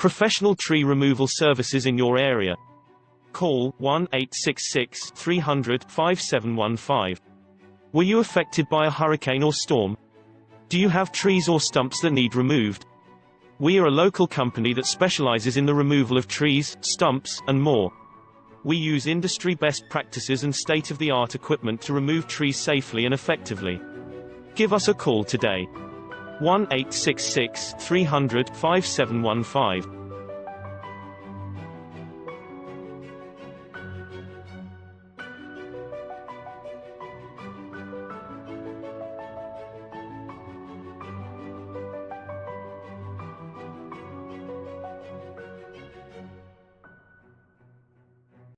Professional tree removal services in your area. Call 1-866-300-5715. Were you affected by a hurricane or storm? Do you have trees or stumps that need removed? We are a local company that specializes in the removal of trees, stumps, and more. We use industry best practices and state-of-the-art equipment to remove trees safely and effectively. Give us a call today. 1-866-300-5715.